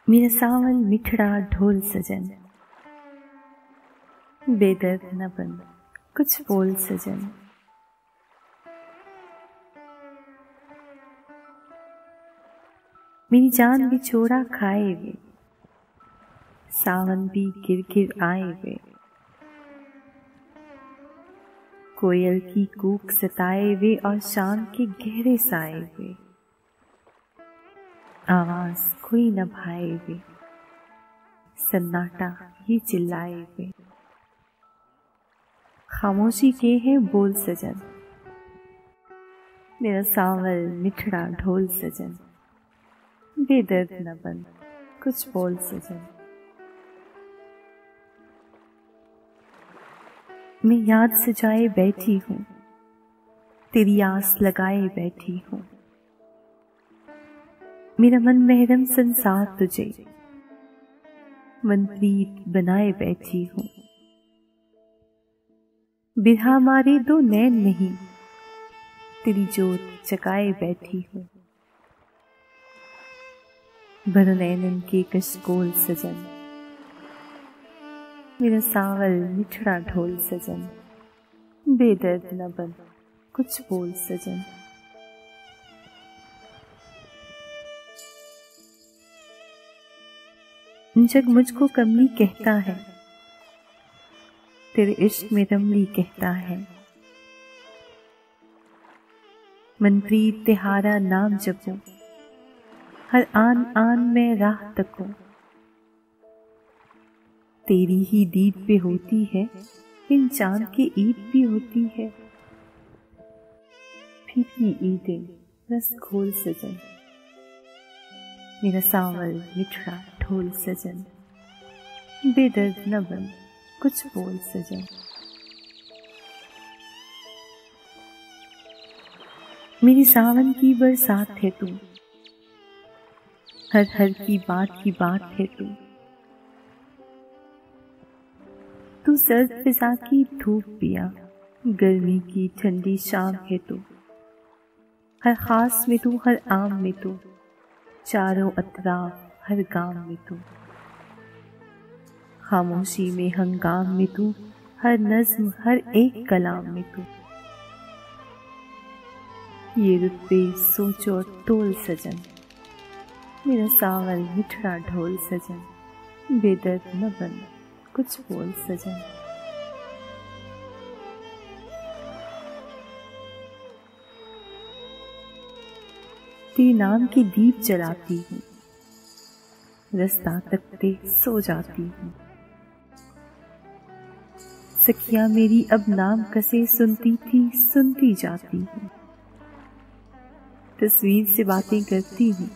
मेरा सावन मिठड़ा ढोल सजन, बेदर्द न बन कुछ बोल सजन। मेरी जान बिछोड़ा खाए वे, सावन भी गिर गिर आए वे। कोयल की कूक सताए वे और शाम के गहरे साए वे। आवाज कोई न भाए वे, सन्नाटा ये चिल्लाए वे। खामोशी के हैं बोल सजन, मेरा सावल मिठड़ा ढोल सजन। बेदर्द न बन कुछ बोल सजन। मैं याद सजाए बैठी हूँ, तेरी आस लगाए बैठी हूँ। मेरा मन महरम संसार तुझे मनप्रीत बनाए बैठी हूँ। बिरहा मारे दो नैन नहीं, तेरी जोत जगाए बैठी हूँ। भर नैनन के कशकोल सजन, मेरा सावल मिठड़ा ढोल सजन। बेदर्द न बन कुछ बोल सजन। जग मुझको कमली कहता है, तेरे इश्क में रमली कहता है। मनप्रीत तिहारा नाम जपो, हर आन आन में राह तको। तेरी ही दीद पे होती है, इन चांद की ईद भी होती है। फीकी ईदें रस घोल सजन, मेरा सावल मिठड़ा ढोल सजन। बेदर्द न बन कुछ बोल सजन। मेरी सावन की बरसात है तू, हर हर की बात है तू। तू सर्द फिजा की धूप पिया, गर्मी की ठंडी शाम है तू। हर खास में तू, हर आम में तू, चारों अतराफ हर गांव में तू। खामोशी में हंगाम में तू, हर नज्म हर एक कलाम में तू। ये रुतबे सोच और तोल सजन, मेरा सावल मिठड़ा ढोल सजन। बेदर्द न बन कुछ बोल सजन। तेरे नाम की दीप जलाती हूँ, रास्ता तकते सो जाती हूँ। सखिया मेरी अब नाम कसे सुनती थी, सुनती जाती हूँ। तस्वीर से बातें करती हूँ,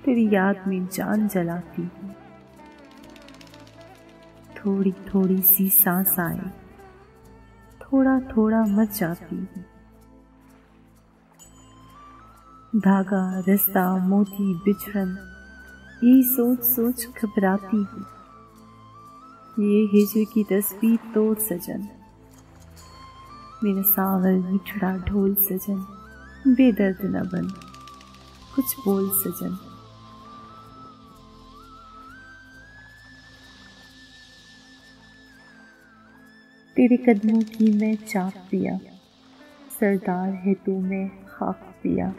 तेरी याद में जान जलाती हूँ। थोड़ी थोड़ी सी सांस आए, थोड़ा थोड़ा मर जाती हूँ। धागा रास्ता मोती बिछड़न, यही सोच सोच घबराती हूँ। ये हिजर की तस्वीर तोड़ सजन, मेरा सावल मिठड़ा ढोल सजन। बेदर्द न बन कुछ बोल सजन। तेरे कदमों की मैं चाप पिया, सरदार है तू मैं खाक पिया।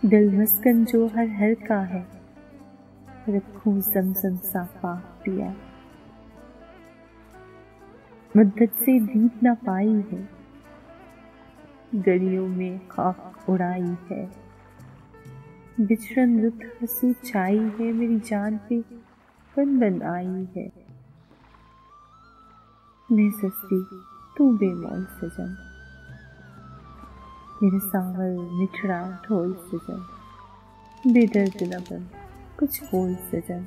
दिल मस्कन जो हर हर का है, रखूं ज़मज़म सा पाक पिया। मुद्दत से दीद न पाई है, गलियों में खाक उड़ाई है। बिछड़न रुत हंसू छाई है, मेरी जान पे बन बन आई है। मैं सस्ती तू बेमौल सजन, मेरे सावल मिठड़ा ढोल सजन। बेदर्द न बन कुछ बोल सजन।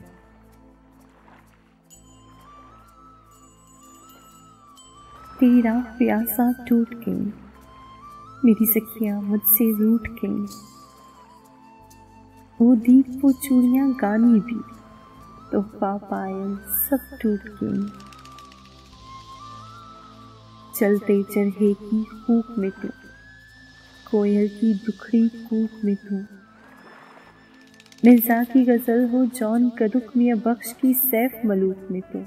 तेरी राह पे आसा टूट गई, मेरी सखियां मुझसे रूठ गई। वो दीप वो चूड़ियां गानी भी, तोहफा पायल सब टूट गई। चलते चरहे की फूक में तू, कोयल की दुखड़ी कूक में तू, मिर्जा की गजल हो जॉन कदुक मियां बख्श की सैफ मलूक में तू,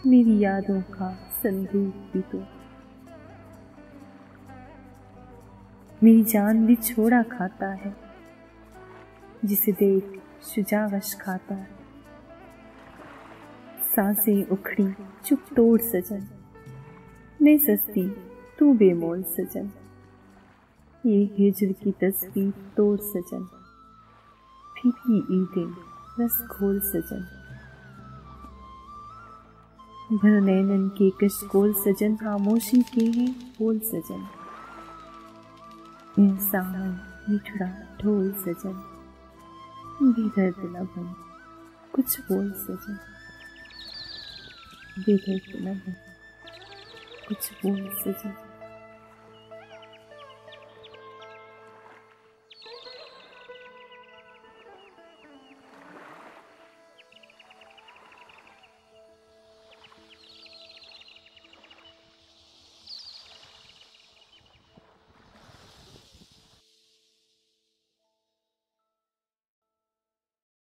मेरी यादों का संदूक भी तू, मेरी जान भी छोड़ा खाता है जिसे देख शुजावश खाता है, सांसें उखड़ी चुप तोड़ सजन, मैं सस्ती तू बेमोल सजन, ये हिज्र की तस्वीर तोड़ सजन, फीकी ईंटें रस घोल सजन, भर नैनन के कशकोल सजन, खामोशी के हैं बोल सजन, इंसान मिठड़ा ढोल सजन, बेदर्द न बन कुछ बोल सजन, बेदर्द न बन कुछ बोल सजन।